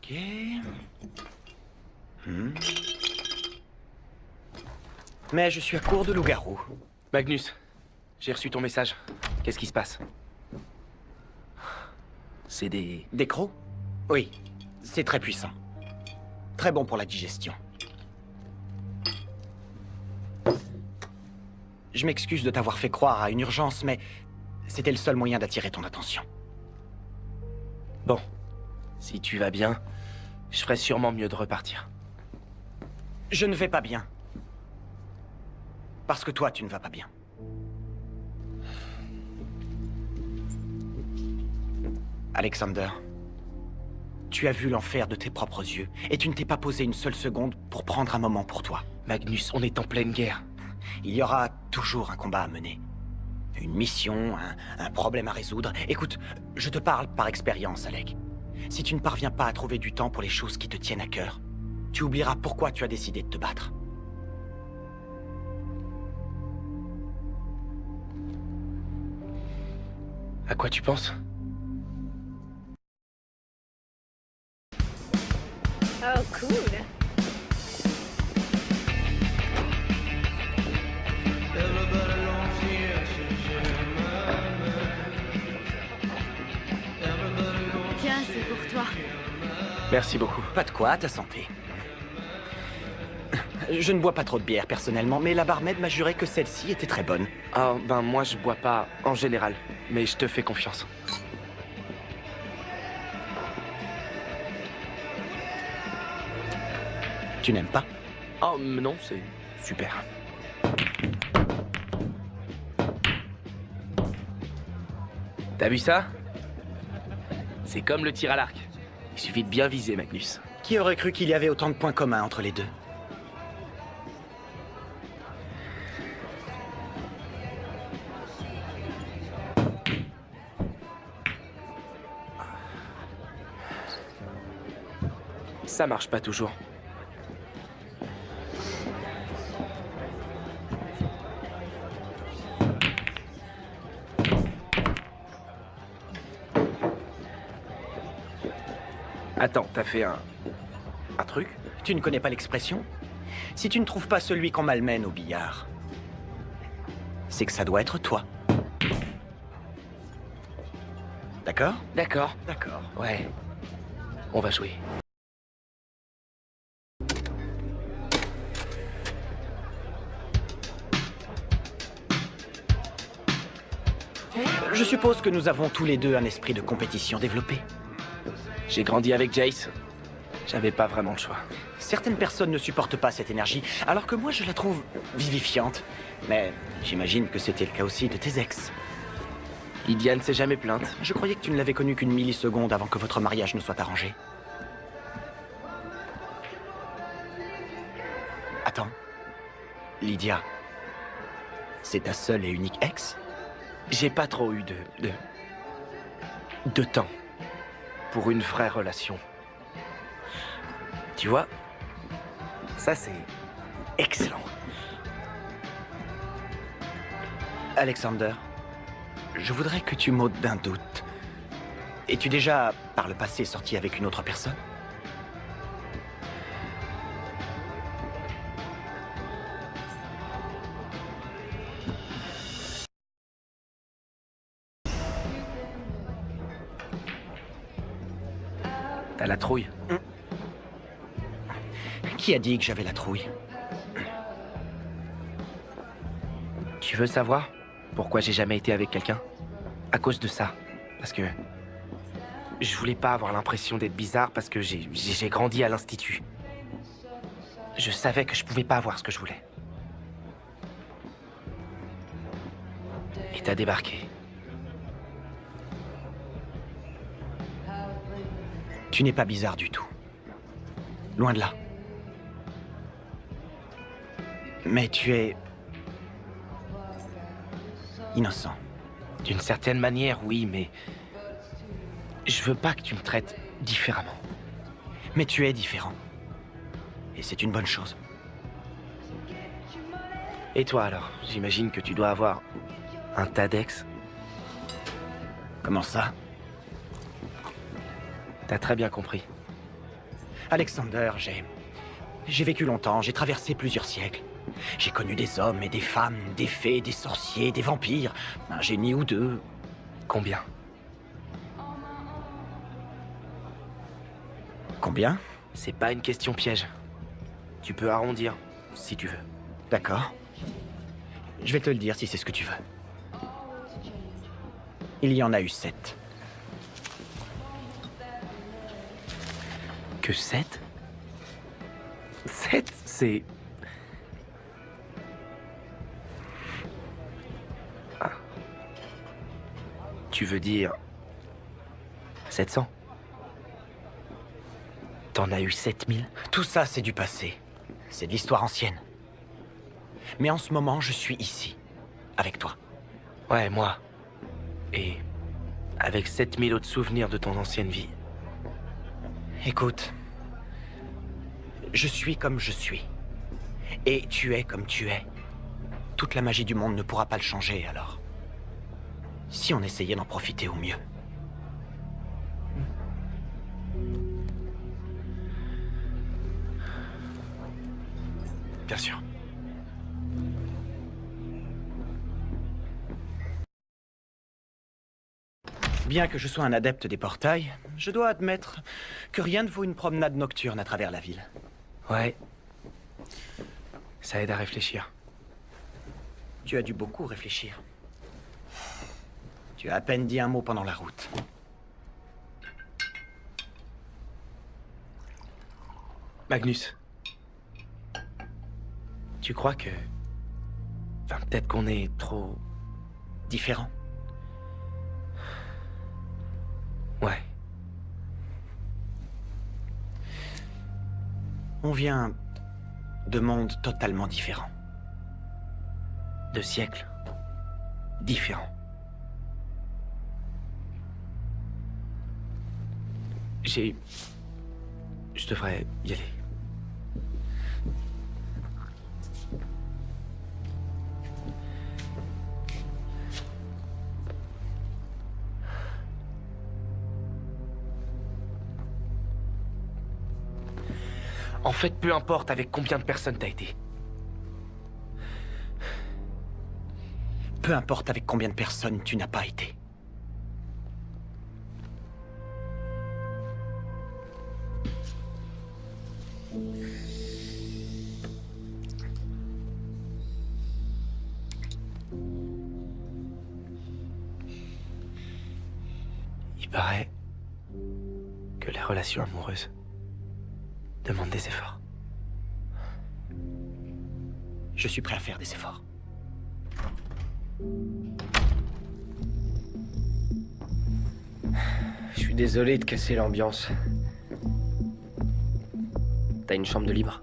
Ok. Mais je suis à court de loup-garou. Magnus, j'ai reçu ton message. Qu'est-ce qui se passe? C'est des... Des crocs? Oui, c'est très puissant. Très bon pour la digestion. Je m'excuse de t'avoir fait croire à une urgence, mais c'était le seul moyen d'attirer ton attention. Bon, si tu vas bien, je ferais sûrement mieux de repartir. Je ne vais pas bien. Parce que toi, tu ne vas pas bien. Alexander, tu as vu l'enfer de tes propres yeux, et tu ne t'es pas posé une seule seconde pour prendre un moment pour toi. Magnus, on est en pleine guerre. Il y aura toujours un combat à mener. Une mission, un problème à résoudre. Écoute, je te parle par expérience, Alec. Si tu ne parviens pas à trouver du temps pour les choses qui te tiennent à cœur, tu oublieras pourquoi tu as décidé de te battre. À quoi tu penses? Oh, cool. Tiens, c'est pour toi. Merci beaucoup. Pas de quoi, à ta santé. Je ne bois pas trop de bière, personnellement, mais la barmaid m'a juré que celle-ci était très bonne. Ah, ben moi je bois pas en général, mais je te fais confiance. Tu n'aimes pas? Oh, non, c'est super. T'as vu ça? C'est comme le tir à l'arc. Il suffit de bien viser, Magnus. Qui aurait cru qu'il y avait autant de points communs entre les deux? Ça marche pas toujours. Attends, t'as fait un truc? Tu ne connais pas l'expression? Si tu ne trouves pas celui qu'on malmène au billard, c'est que ça doit être toi. D'accord? D'accord. D'accord. Ouais. On va jouer. Je suppose que nous avons tous les deux un esprit de compétition développé. J'ai grandi avec Jace. J'avais pas vraiment le choix. Certaines personnes ne supportent pas cette énergie, alors que moi je la trouve vivifiante. Mais j'imagine que c'était le cas aussi de tes ex. Lydia ne s'est jamais plainte. Je croyais que tu ne l'avais connue qu'une milliseconde avant que votre mariage ne soit arrangé. Attends. Lydia, c'est ta seule et unique ex? J'ai pas trop eu de temps pour une vraie relation. Tu vois, ça c'est excellent. Alexander, je voudrais que tu m'ôtes d'un doute. Es-tu déjà, par le passé, sorti avec une autre personne? T'as la trouille. Qui a dit que j'avais la trouille? Tu veux savoir pourquoi j'ai jamais été avec quelqu'un? À cause de ça. Parce que je voulais pas avoir l'impression d'être bizarre parce que j'ai grandi à l'institut. Je savais que je pouvais pas avoir ce que je voulais. Et t'as débarqué. Tu n'es pas bizarre du tout. Loin de là. Mais tu es... innocent. D'une certaine manière, oui, mais... je veux pas que tu me traites différemment. Mais tu es différent. Et c'est une bonne chose. Et toi alors? J'imagine que tu dois avoir un tas d'ex. Comment ça? T'as très bien compris. Alexander, j'ai vécu longtemps, j'ai traversé plusieurs siècles. J'ai connu des hommes et des femmes, des fées, des sorciers, des vampires, un génie ou deux. Combien? Combien? C'est pas une question piège. Tu peux arrondir, si tu veux. D'accord. Je vais te le dire si c'est ce que tu veux. Il y en a eu 7. Que 7? 7, c'est... Ah. Tu veux dire... 700? T'en as eu 7000? Tout ça, c'est du passé. C'est de l'histoire ancienne. Mais en ce moment, je suis ici, avec toi. Ouais, moi. Et... avec 7000 autres souvenirs de ton ancienne vie. Écoute, je suis comme je suis. Et tu es comme tu es. Toute la magie du monde ne pourra pas le changer, alors. Si on essayait d'en profiter au mieux. Bien sûr. Bien que je sois un adepte des portails, je dois admettre que rien ne vaut une promenade nocturne à travers la ville. Ouais. Ça aide à réfléchir. Tu as dû beaucoup réfléchir. Tu as à peine dit un mot pendant la route. Magnus. Tu crois que... Enfin, peut-être qu'on est trop... Différent. Ouais. On vient de mondes totalement différents. De siècles. Différents. Je devrais y aller. En fait, peu importe avec combien de personnes t'as été. Peu importe avec combien de personnes tu n'as pas été. Il paraît que les relations amoureuses demandent des efforts. Je suis prêt à faire des efforts. Je suis désolé de casser l'ambiance. T'as une chambre de libre?